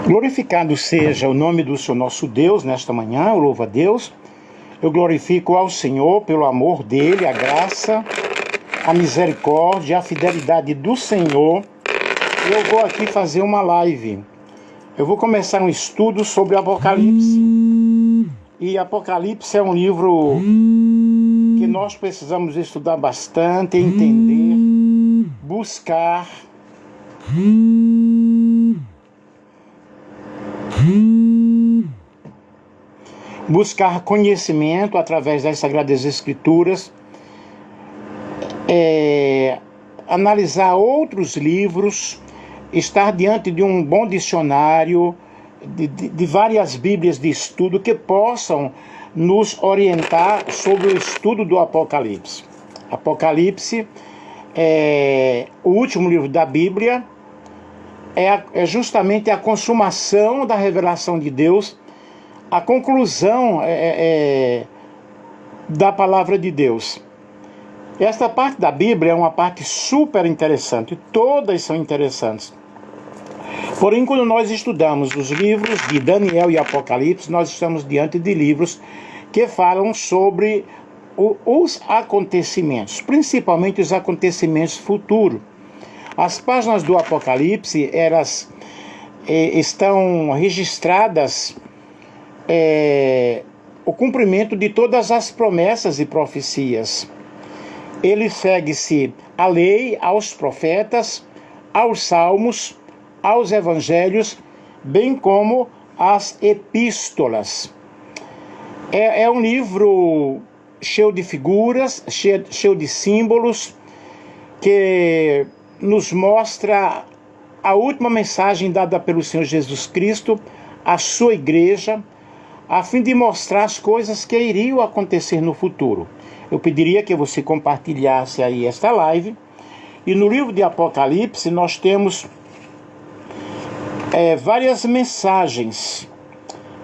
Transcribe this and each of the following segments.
Glorificado seja o nome do Senhor nosso Deus nesta manhã, eu louvo a Deus. Eu glorifico ao Senhor pelo amor dEle, a graça, a misericórdia, a fidelidade do Senhor. Eu vou aqui fazer uma live. Eu vou começar um estudo sobre Apocalipse. E Apocalipse é um livro que nós precisamos estudar bastante, entender, buscar. Buscar conhecimento através das Sagradas Escrituras, analisar outros livros, estar diante de um bom dicionário, de várias bíblias de estudo que possam nos orientar sobre o estudo do Apocalipse. Apocalipse é o último livro da Bíblia, é justamente a consumação da revelação de Deus, a conclusão da palavra de Deus. Esta parte da Bíblia é uma parte super interessante, todas são interessantes. Porém, quando nós estudamos os livros de Daniel e Apocalipse, nós estamos diante de livros que falam sobre os acontecimentos, principalmente os acontecimentos futuros. As páginas do Apocalipse, elas estão registradas o cumprimento de todas as promessas e profecias. Ele segue-se à lei, aos profetas, aos salmos, aos evangelhos, bem como às epístolas. É um livro cheio de figuras, cheio de símbolos, que nos mostra a última mensagem dada pelo Senhor Jesus Cristo à sua igreja, a fim de mostrar as coisas que iriam acontecer no futuro. Eu pediria que você compartilhasse aí esta live. E no livro de Apocalipse nós temos várias mensagens.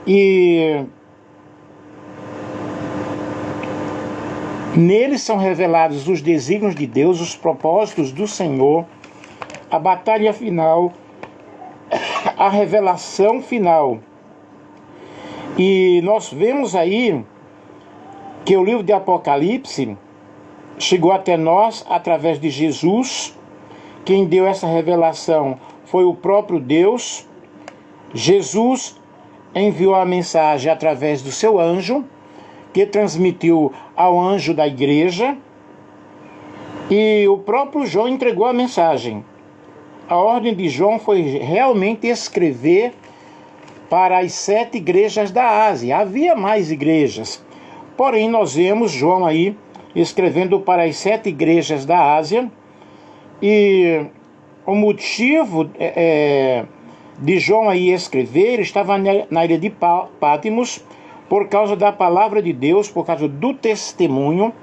E neles são revelados os desígnios de Deus, os propósitos do Senhor, a batalha final, a revelação final. E nós vemos aí que o livro de Apocalipse chegou até nós através de Jesus. Quem deu essa revelação foi o próprio Deus. Jesus enviou a mensagem através do seu anjo, que transmitiu ao anjo da igreja, e o próprio João entregou a mensagem. A ordem de João foi realmente escrever para as 7 igrejas da Ásia. Havia mais igrejas, porém nós vemos João aí escrevendo para as 7 igrejas da Ásia, e o motivo de João aí escrever, ele estava na ilha de Patmos, por causa da palavra de Deus, por causa do testemunho,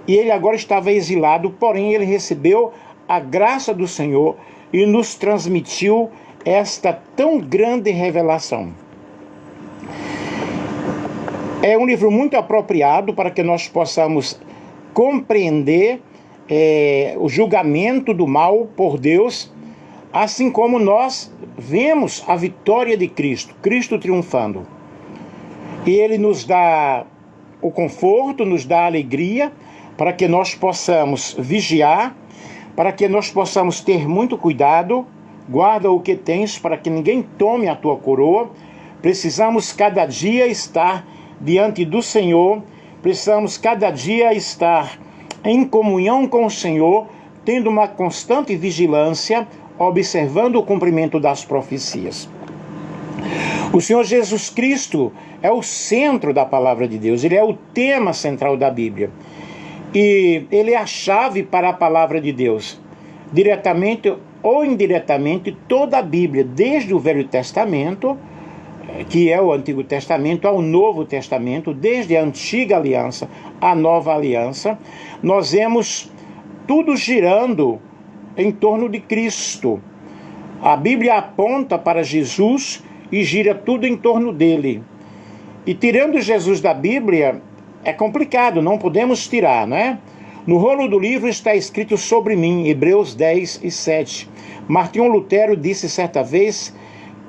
e ele agora estava exilado, porém ele recebeu a graça do Senhor e nos transmitiu esta tão grande revelação. É um livro muito apropriado para que nós possamos compreender o julgamento do mal por Deus, assim como nós vemos a vitória de Cristo, Cristo triunfando. E Ele nos dá o conforto, nos dá a alegria, para que nós possamos vigiar, para que nós possamos ter muito cuidado. Guarda o que tens, para que ninguém tome a tua coroa. Precisamos cada dia estar diante do Senhor, precisamos cada dia estar em comunhão com o Senhor, tendo uma constante vigilância, observando o cumprimento das profecias. O Senhor Jesus Cristo é o centro da palavra de Deus, Ele é o tema central da Bíblia. E Ele é a chave para a palavra de Deus. Diretamente ou indiretamente, toda a Bíblia, desde o Velho Testamento, que é o Antigo Testamento, ao Novo Testamento, desde a Antiga Aliança à Nova Aliança, nós vemos tudo girando em torno de Cristo. A Bíblia aponta para Jesus e gira tudo em torno dele. E tirando Jesus da Bíblia é complicado, não podemos tirar, né? No rolo do livro está escrito sobre mim, Hebreus 10:7. Martinho Lutero disse certa vez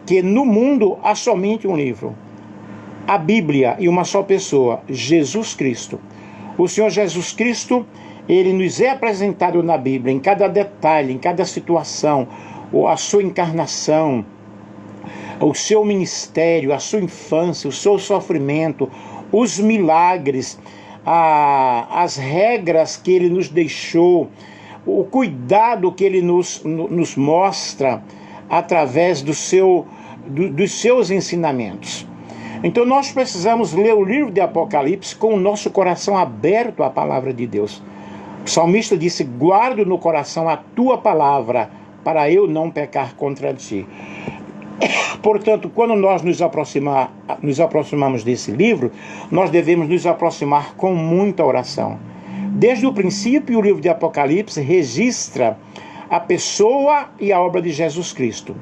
que no mundo há somente um livro, a Bíblia, e uma só pessoa, Jesus Cristo. O Senhor Jesus Cristo, ele nos é apresentado na Bíblia, em cada detalhe, em cada situação, a sua encarnação, o seu ministério, a sua infância, o seu sofrimento, os milagres, as regras que ele nos deixou, o cuidado que ele nos mostra através dos seus ensinamentos. Então nós precisamos ler o livro de Apocalipse com o nosso coração aberto à palavra de Deus. O salmista disse: guardo no coração a tua palavra, para eu não pecar contra ti. Portanto, quando nós nos aproximamos desse livro, nós devemos nos aproximar com muita oração. Desde o princípio, o livro de Apocalipse registra a pessoa e a obra de Jesus Cristo.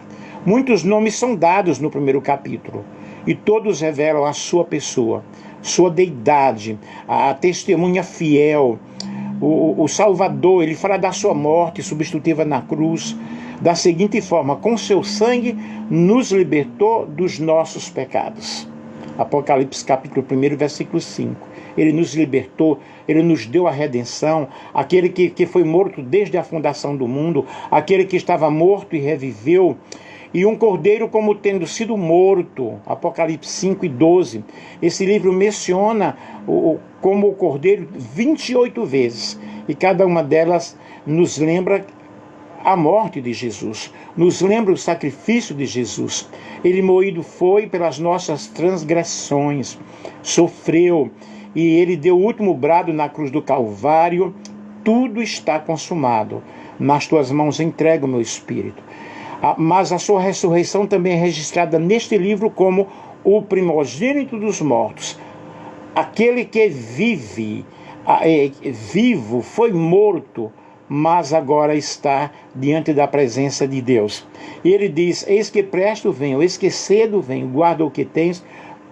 Muitos nomes são dados no primeiro capítulo, e todos revelam a sua pessoa, sua deidade, a testemunha fiel, o Salvador. Ele fala da sua morte substitutiva na cruz, da seguinte forma: com seu sangue nos libertou dos nossos pecados. Apocalipse capítulo 1, versículo 5. Ele nos libertou, ele nos deu a redenção, aquele que foi morto desde a fundação do mundo, aquele que estava morto e reviveu, e um cordeiro como tendo sido morto. Apocalipse 5 e 12. Esse livro menciona como o cordeiro 28 vezes, e cada uma delas nos lembra a morte de Jesus, nos lembra o sacrifício de Jesus. Ele moído foi pelas nossas transgressões, sofreu, e ele deu o último brado na cruz do Calvário: tudo está consumado, nas tuas mãos entrego o meu espírito. Mas a sua ressurreição também é registrada neste livro como o primogênito dos mortos, aquele que vivo, foi morto, mas agora está diante da presença de Deus. E ele diz: eis que presto venho, eis que cedo venho, guarda o que tens,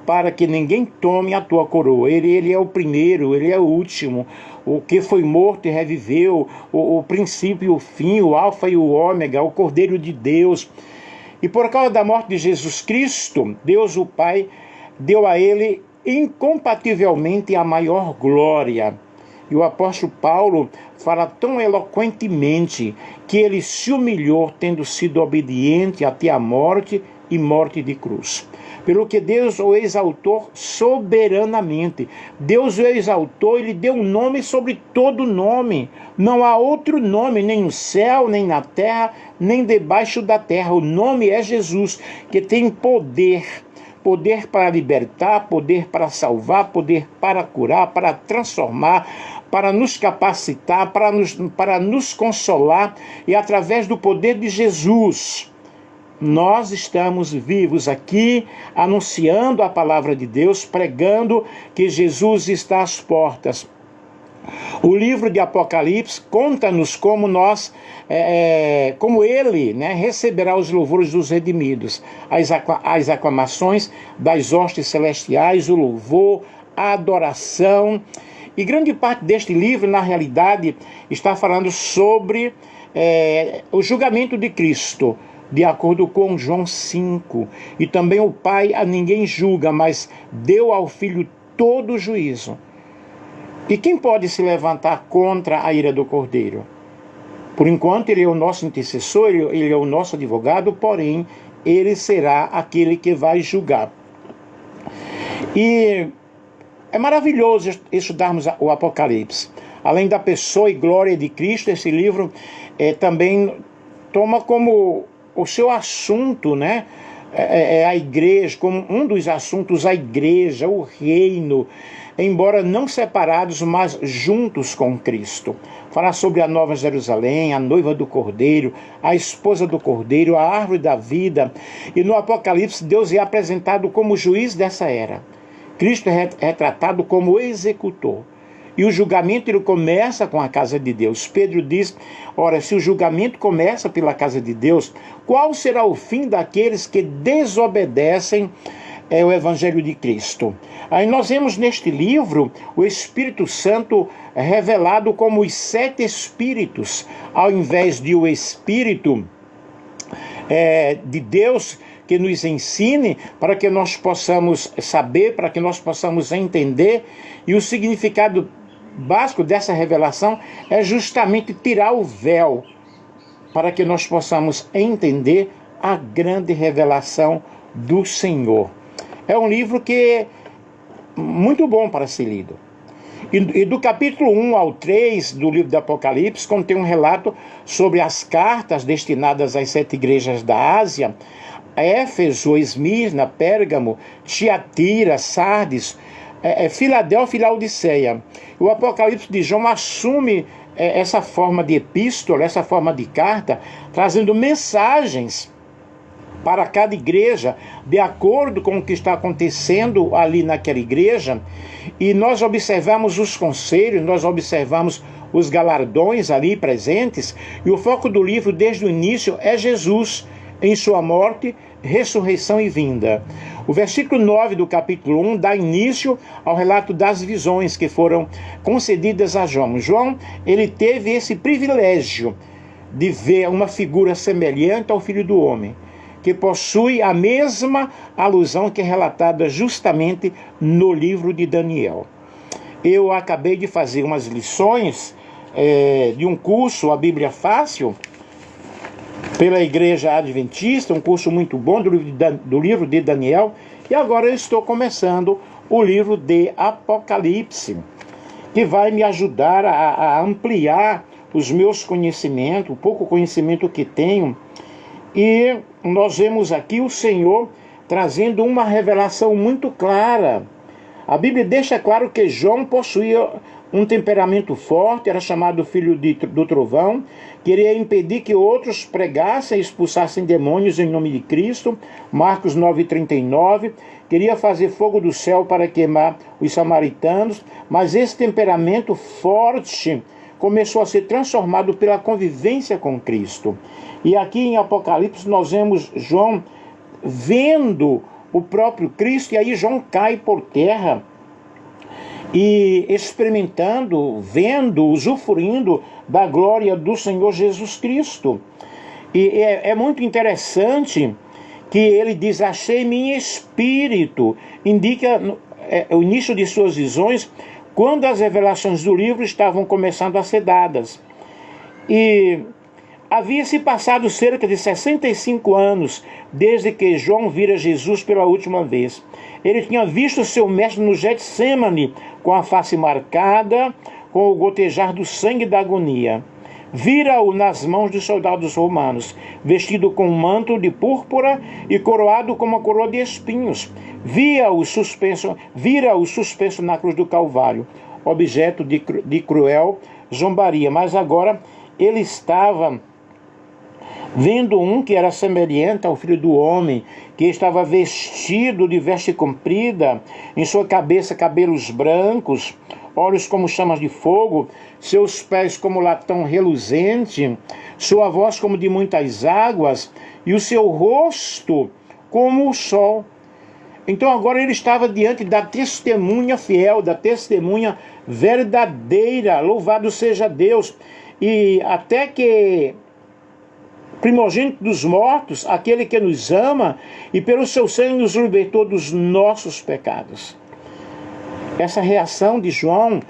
para que ninguém tome a tua coroa. Ele é o primeiro, ele é o último, o que foi morto e reviveu, o princípio e o fim, o alfa e o ômega, o Cordeiro de Deus. E por causa da morte de Jesus Cristo, Deus o Pai deu a ele incompativelmente a maior glória. E o apóstolo Paulo fala tão eloquentemente que ele se humilhou, tendo sido obediente até a morte, e morte de cruz. Pelo que Deus o exaltou soberanamente. Deus o exaltou, ele deu um nome sobre todo nome. Não há outro nome, nem no céu, nem na terra, nem debaixo da terra. O nome é Jesus, que tem poder. Poder para libertar, poder para salvar, poder para curar, para transformar, para nos capacitar, para nos consolar. E através do poder de Jesus, nós estamos vivos aqui, anunciando a palavra de Deus, pregando que Jesus está às portas. O livro de Apocalipse conta-nos como ele receberá os louvores dos redimidos, as aclamações das hostes celestiais, o louvor, a adoração. E grande parte deste livro, na realidade, está falando sobre o julgamento de Cristo, de acordo com João 5. E também o Pai a ninguém julga, mas deu ao Filho todo o juízo. E quem pode se levantar contra a ira do Cordeiro? Por enquanto, ele é o nosso intercessor, ele é o nosso advogado, porém, ele será aquele que vai julgar. E é maravilhoso estudarmos o Apocalipse. Além da pessoa e glória de Cristo, esse livro também toma como o seu assunto, a igreja, como um dos assuntos, a igreja, o reino, embora não separados, mas juntos com Cristo. Falar sobre a Nova Jerusalém, a noiva do Cordeiro, a esposa do Cordeiro, a árvore da vida. E no Apocalipse, Deus é apresentado como juiz dessa era. Cristo é retratado como executor. E o julgamento ele começa com a casa de Deus. Pedro diz: ora, se o julgamento começa pela casa de Deus, qual será o fim daqueles que desobedecem o Evangelho de Cristo? Aí nós vemos neste livro o Espírito Santo revelado como os 7 Espíritos, ao invés de o Espírito de Deus, que nos ensine, para que nós possamos saber, para que nós possamos entender. E o significado básico dessa revelação é justamente tirar o véu, para que nós possamos entender a grande revelação do Senhor. É um livro que é muito bom para ser lido. E do capítulo 1 ao 3 do livro do Apocalipse contém um relato sobre as cartas destinadas às 7 igrejas da Ásia: Éfeso, Esmirna, Pérgamo, Tiatira, Sardes, Filadélfia e Laodiceia. O Apocalipse de João assume essa forma de epístola, essa forma de carta, trazendo mensagens para cada igreja, de acordo com o que está acontecendo ali naquela igreja. E nós observamos os conselhos, nós observamos os galardões ali presentes, e o foco do livro desde o início é Jesus, em sua morte, ressurreição e vinda. O versículo 9 do capítulo 1 dá início ao relato das visões que foram concedidas a João. João, ele teve esse privilégio de ver uma figura semelhante ao Filho do Homem, que possui a mesma alusão que é relatada justamente no livro de Daniel. Eu acabei de fazer umas lições de um curso, a Bíblia Fácil, pela Igreja Adventista, um curso muito bom do livro de Daniel, e agora eu estou começando o livro de Apocalipse, que vai me ajudar a ampliar os meus conhecimentos, o pouco conhecimento que tenho. E nós vemos aqui o Senhor trazendo uma revelação muito clara. A Bíblia deixa claro que João possuía um temperamento forte, era chamado filho do trovão, queria impedir que outros pregassem e expulsassem demônios em nome de Cristo, Marcos 9,39, queria fazer fogo do céu para queimar os samaritanos, mas esse temperamento forte começou a ser transformado pela convivência com Cristo. E aqui em Apocalipse nós vemos João vendo o próprio Cristo, e aí João cai por terra e experimentando, vendo, usufruindo da glória do Senhor Jesus Cristo. E é muito interessante que ele diz: achei-me em espírito, indica o início de suas visões, quando as revelações do livro estavam começando a ser dadas. E havia-se passado cerca de 65 anos desde que João vira Jesus pela última vez. Ele tinha visto seu mestre no Getsêmani, com a face marcada, com o gotejar do sangue da agonia. Vira-o nas mãos dos soldados romanos, vestido com um manto de púrpura e coroado com uma coroa de espinhos. Vira-o suspenso na cruz do Calvário, objeto de cruel zombaria. Mas agora ele estava vendo um que era semelhante ao Filho do Homem, que estava vestido de veste comprida, em sua cabeça cabelos brancos, olhos como chamas de fogo, seus pés como latão reluzente, sua voz como de muitas águas, e o seu rosto como o sol. Então agora ele estava diante da testemunha fiel, da testemunha verdadeira. Louvado seja Deus! E até que primogênito dos mortos, aquele que nos ama e pelo seu sangue nos libertou dos nossos pecados. Essa reação de João,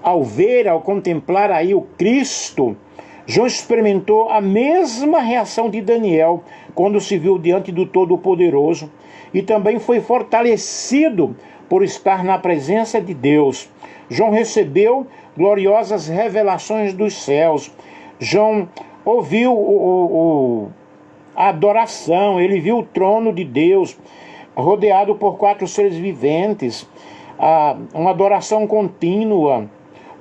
ao ver, ao contemplar aí o Cristo, João experimentou a mesma reação de Daniel, quando se viu diante do Todo-Poderoso, e também foi fortalecido por estar na presença de Deus. João recebeu gloriosas revelações dos céus. João ouviu a adoração, ele viu o trono de Deus, rodeado por 4 seres viventes, uma adoração contínua.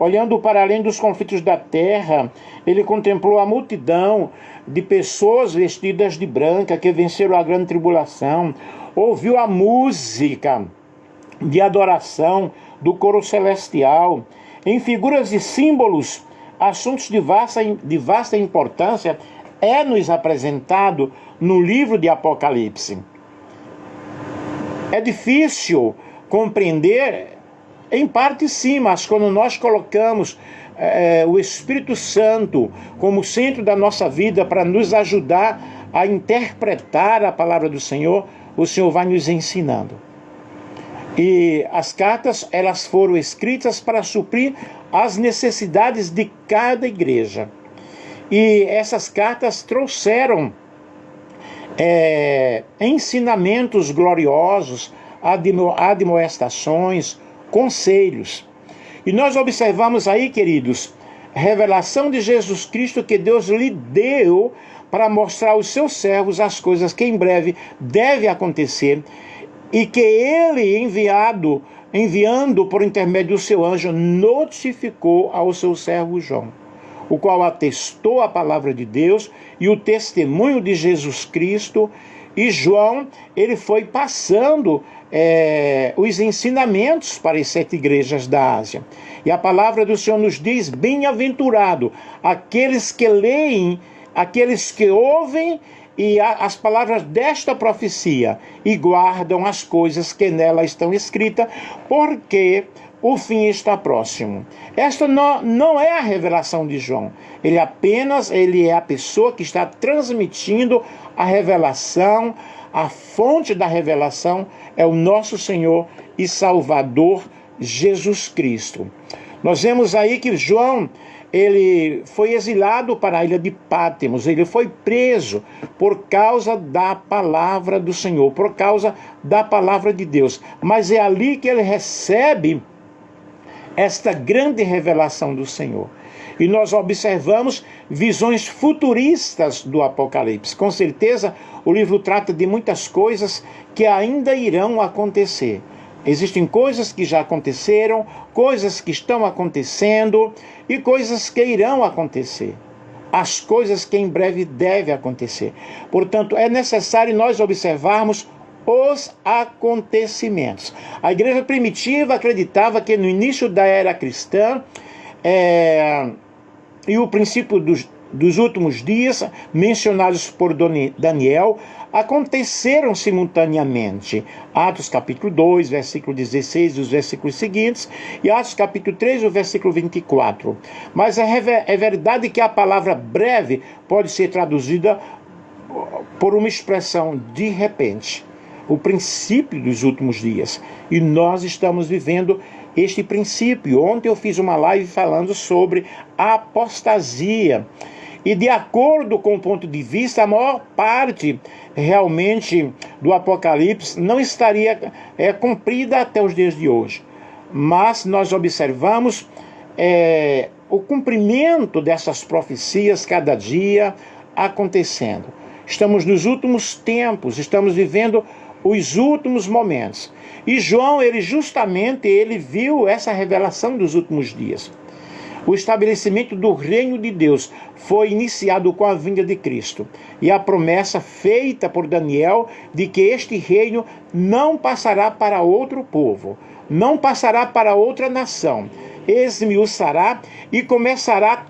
Olhando para além dos conflitos da terra, ele contemplou a multidão de pessoas vestidas de branca que venceram a grande tribulação. Ouviu a música de adoração do coro celestial. Em figuras e símbolos, assuntos de vasta importância é-nos apresentado no livro de Apocalipse. É difícil compreender, em parte sim, mas quando nós colocamos o Espírito Santo como centro da nossa vida para nos ajudar a interpretar a palavra do Senhor, o Senhor vai nos ensinando. E as cartas, elas foram escritas para suprir as necessidades de cada igreja. E essas cartas trouxeram ensinamentos gloriosos, admoestações, conselhos. E nós observamos aí, queridos, a revelação de Jesus Cristo que Deus lhe deu para mostrar aos seus servos as coisas que em breve devem acontecer, e que ele, enviando por intermédio do seu anjo, notificou ao seu servo João, o qual atestou a palavra de Deus e o testemunho de Jesus Cristo. E João, ele foi passando os ensinamentos para as 7 igrejas da Ásia. E a palavra do Senhor nos diz: bem-aventurado aqueles que leem, aqueles que ouvem e as palavras desta profecia e guardam as coisas que nela estão escritas, porque o fim está próximo. Esta não é a revelação de João. Ele é a pessoa que está transmitindo a revelação. A fonte da revelação é o nosso Senhor e Salvador Jesus Cristo. Nós vemos aí que João, ele foi exilado para a ilha de Pátimos, ele foi preso por causa da palavra do Senhor, por causa da palavra de Deus. Mas é ali que ele recebe esta grande revelação do Senhor. E nós observamos visões futuristas do Apocalipse. Com certeza, o livro trata de muitas coisas que ainda irão acontecer. Existem coisas que já aconteceram, coisas que estão acontecendo e coisas que irão acontecer. As coisas que em breve devem acontecer. Portanto, é necessário nós observarmos os acontecimentos. A igreja primitiva acreditava que no início da era cristã e o princípio dos últimos dias, mencionados por Daniel, aconteceram simultaneamente. Atos capítulo 2, versículo 16 e os versículos seguintes, e Atos capítulo 3, o versículo 24. Mas é verdade que a palavra breve pode ser traduzida por uma expressão de repente. O princípio dos últimos dias. E nós estamos vivendo este princípio. Ontem eu fiz uma live falando sobre a apostasia. E de acordo com o ponto de vista, a maior parte realmente do Apocalipse não estaria cumprida até os dias de hoje. Mas nós observamos o cumprimento dessas profecias cada dia acontecendo. Estamos nos últimos tempos, estamos vivendo os últimos momentos. E João, ele viu essa revelação dos últimos dias. O estabelecimento do reino de Deus foi iniciado com a vinda de Cristo. E a promessa feita por Daniel de que este reino não passará para outro povo, não passará para outra nação. Esmiuçará e consumirá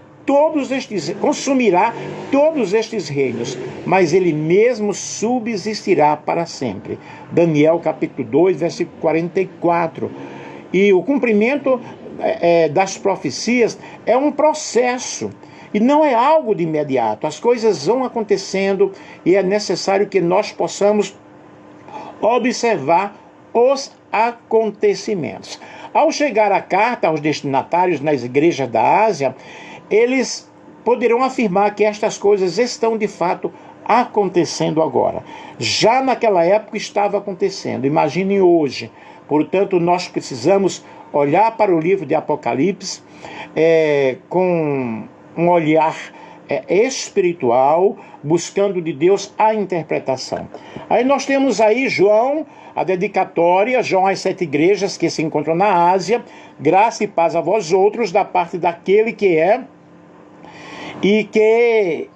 todos estes reinos, mas ele mesmo subsistirá para sempre. Daniel capítulo 2, versículo 44. E o cumprimento das profecias é um processo, e não é algo de imediato. As coisas vão acontecendo e é necessário que nós possamos observar os acontecimentos. Ao chegar a carta aos destinatários nas igrejas da Ásia, eles poderão afirmar que estas coisas estão de fato acontecendo agora. Já naquela época estava acontecendo, imagine hoje. Portanto, nós precisamos olhar para o livro de Apocalipse com um olhar espiritual, buscando de Deus a interpretação. Aí nós temos aí João, a dedicatória, João às 7 igrejas que se encontram na Ásia: graça e paz a vós outros, da parte daquele que é, e que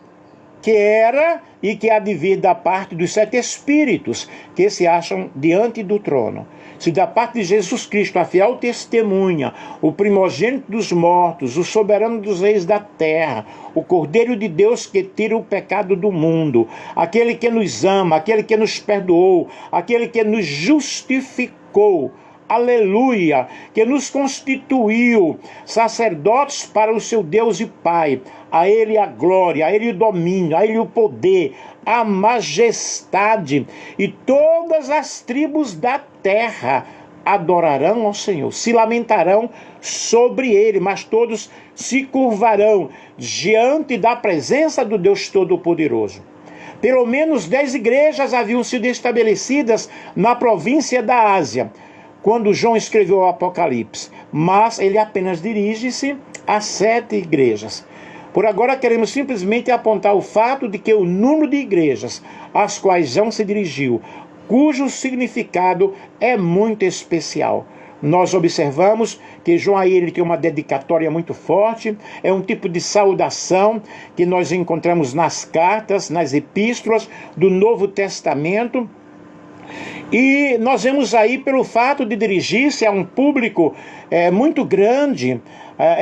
era e que há de vir da parte dos 7 espíritos que se acham diante do trono. Se da parte de Jesus Cristo, a fiel testemunha, o primogênito dos mortos, o soberano dos reis da terra, o Cordeiro de Deus que tira o pecado do mundo, aquele que nos ama, aquele que nos perdoou, aquele que nos justificou, aleluia, que nos constituiu sacerdotes para o seu Deus e Pai. A Ele a glória, a Ele o domínio, a Ele o poder, a majestade, e todas as tribos da terra adorarão ao Senhor, se lamentarão sobre Ele, mas todos se curvarão diante da presença do Deus Todo-Poderoso. Pelo menos 10 igrejas haviam sido estabelecidas na província da Ásia, quando João escreveu o Apocalipse, mas ele apenas dirige-se a 7 igrejas. Por agora queremos simplesmente apontar o fato de que o número de igrejas às quais João se dirigiu, cujo significado é muito especial. Nós observamos que João aí ele tem uma dedicatória muito forte, é um tipo de saudação que nós encontramos nas cartas, nas epístolas do Novo Testamento. E nós vemos aí, pelo fato de dirigir-se a um público muito grande,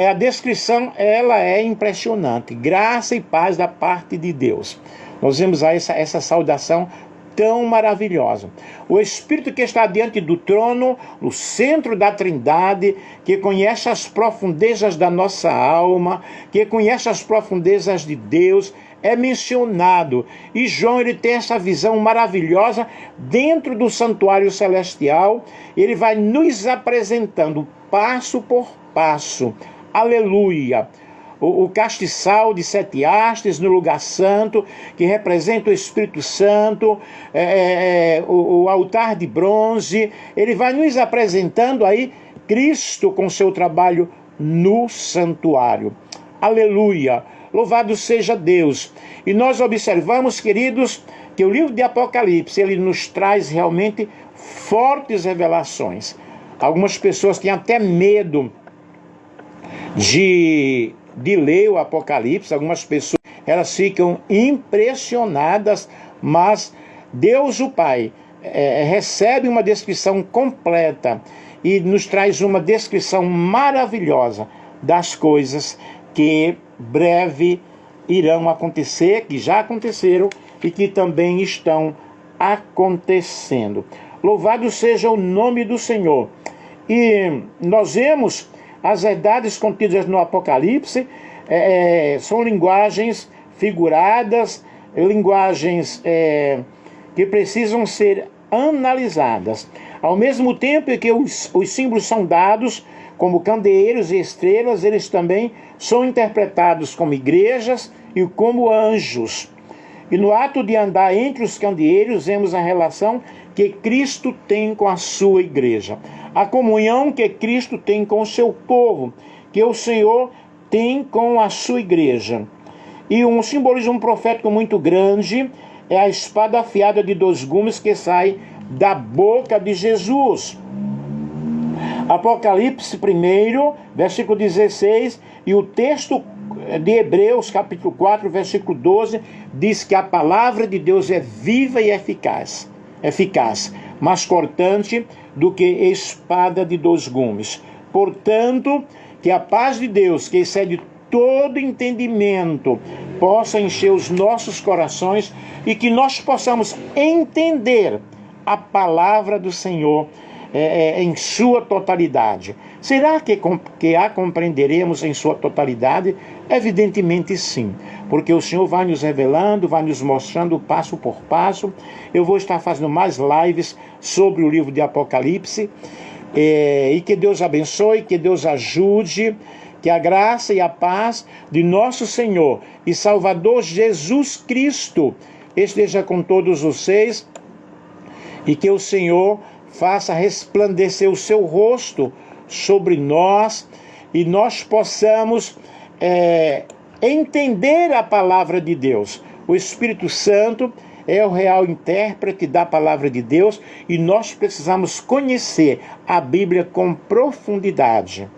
a descrição ela é impressionante. Graça e paz da parte de Deus. Nós vemos aí essa saudação tão maravilhosa. O Espírito que está diante do trono, no centro da Trindade, que conhece as profundezas da nossa alma, que conhece as profundezas de Deus, é mencionado. E João ele tem essa visão maravilhosa dentro do santuário celestial. Ele vai nos apresentando passo por passo. Aleluia! O castiçal de 7 hastes no lugar santo, que representa o Espírito Santo, o altar de bronze. Ele vai nos apresentando aí Cristo com seu trabalho no santuário. Aleluia! Louvado seja Deus. E nós observamos, queridos, que o livro de Apocalipse, ele nos traz realmente fortes revelações. Algumas pessoas têm até medo de ler o Apocalipse. Algumas pessoas elas ficam impressionadas, mas Deus o Pai recebe uma descrição completa e nos traz uma descrição maravilhosa das coisas que breve irão acontecer, que já aconteceram e que também estão acontecendo. Louvado seja o nome do Senhor. E nós vemos as verdades contidas no Apocalipse, são linguagens figuradas, linguagens que precisam ser analisadas. Ao mesmo tempo que os símbolos são dados como candeeiros e estrelas, eles também são interpretados como igrejas e como anjos. E no ato de andar entre os candeeiros, vemos a relação que Cristo tem com a sua igreja. A comunhão que Cristo tem com o seu povo, que o Senhor tem com a sua igreja. E um simbolismo profético muito grande é a espada afiada de 2 gumes que sai da boca de Jesus. Apocalipse 1, versículo 16, e o texto de Hebreus, capítulo 4, versículo 12, diz que a palavra de Deus é viva e eficaz, mais cortante do que espada de 2 gumes. Portanto, que a paz de Deus, que excede todo entendimento, possa encher os nossos corações e que nós possamos entender a palavra do Senhor em sua totalidade. Será que a compreenderemos em sua totalidade? Evidentemente sim, porque o Senhor vai nos revelando, vai nos mostrando passo por passo. Eu vou estar fazendo mais lives sobre o livro de Apocalipse, e que Deus abençoe, que Deus ajude, que a graça e a paz de nosso Senhor e Salvador Jesus Cristo esteja com todos vocês, e que o Senhor faça resplandecer o seu rosto sobre nós e nós possamos entender a palavra de Deus. O Espírito Santo é o real intérprete da palavra de Deus e nós precisamos conhecer a Bíblia com profundidade.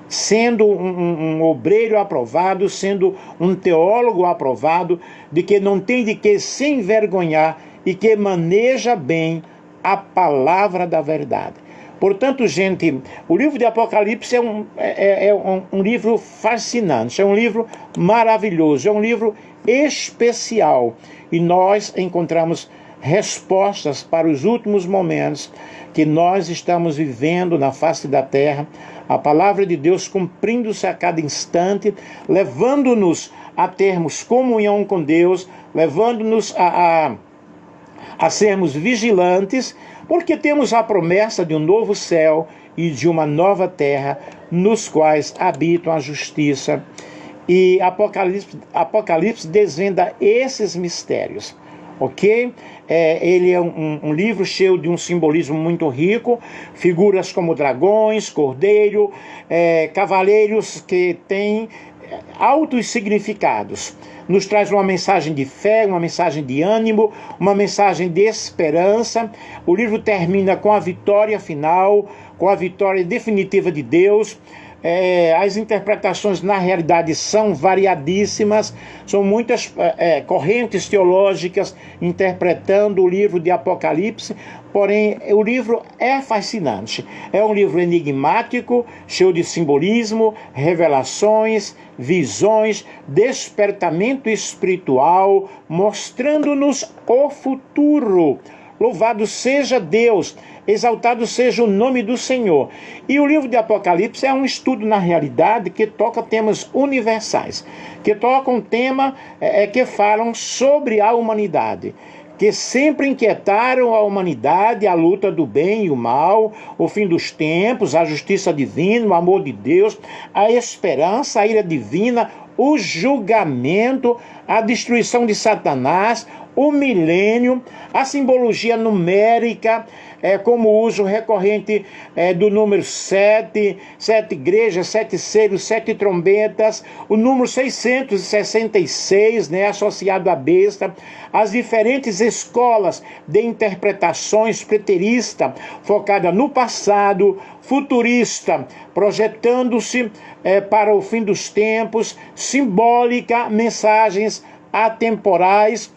Sendo um obreiro aprovado, sendo um teólogo aprovado, de que não tem de que se envergonhar e que maneja bem a palavra da verdade. Portanto, gente, o livro de Apocalipse é um livro fascinante, é um livro maravilhoso, é um livro especial. E nós encontramos respostas para os últimos momentos que nós estamos vivendo na face da terra. A palavra de Deus cumprindo-se a cada instante, levando-nos a termos comunhão com Deus, levando-nos a sermos vigilantes, porque temos a promessa de um novo céu e de uma nova terra, nos quais habitam a justiça. E Apocalipse desvenda esses mistérios, ok? Ele é um livro cheio de um simbolismo muito rico, figuras como dragões, cordeiro, cavaleiros que têm altos significados. Nos traz uma mensagem de fé, uma mensagem de ânimo, uma mensagem de esperança. O livro termina com a vitória final, com a vitória definitiva de Deus. As interpretações na realidade são variadíssimas, são muitas correntes teológicas interpretando o livro de Apocalipse, porém o livro é fascinante, é um livro enigmático, cheio de simbolismo, revelações, visões, despertamento espiritual, mostrando-nos o futuro. Louvado seja Deus, exaltado seja o nome do Senhor. E o livro de Apocalipse é um estudo na realidade que toca temas universais, que tocam tema que falam sobre a humanidade, que sempre inquietaram a humanidade, a luta do bem e o mal, o fim dos tempos, a justiça divina, o amor de Deus, a esperança, a ira divina, o julgamento, a destruição de Satanás, o milênio, a simbologia numérica, como o uso recorrente do número 7, 7 igrejas, 7 selos, 7 trombetas, o número 666, associado à besta, as diferentes escolas de interpretações preterista, focada no passado, futurista, projetando-se para o fim dos tempos, simbólica, mensagens atemporais.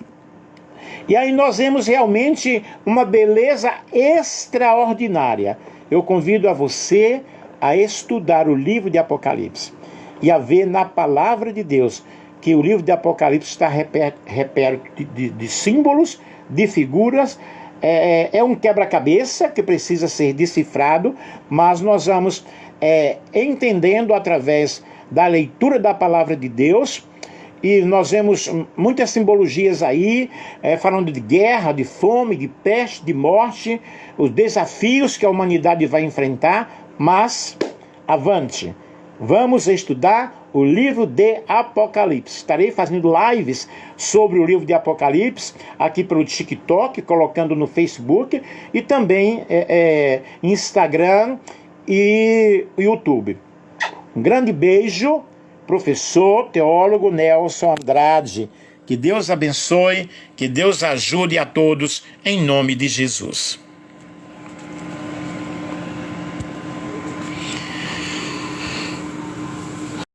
E aí nós vemos realmente uma beleza extraordinária. Eu convido a você a estudar o livro de Apocalipse e a ver na palavra de Deus que o livro de Apocalipse está repleto de símbolos, de figuras. É um quebra-cabeça que precisa ser decifrado, mas nós vamos entendendo através da leitura da palavra de Deus. E nós vemos muitas simbologias aí, falando de guerra, de fome, de peste, de morte, os desafios que a humanidade vai enfrentar, mas avante, vamos estudar o livro de Apocalipse. Estarei fazendo lives sobre o livro de Apocalipse, aqui pelo TikTok, colocando no Facebook, e também Instagram e YouTube. Um grande beijo. Professor, teólogo Nelson Andrade. Que Deus abençoe, que Deus ajude a todos, em nome de Jesus.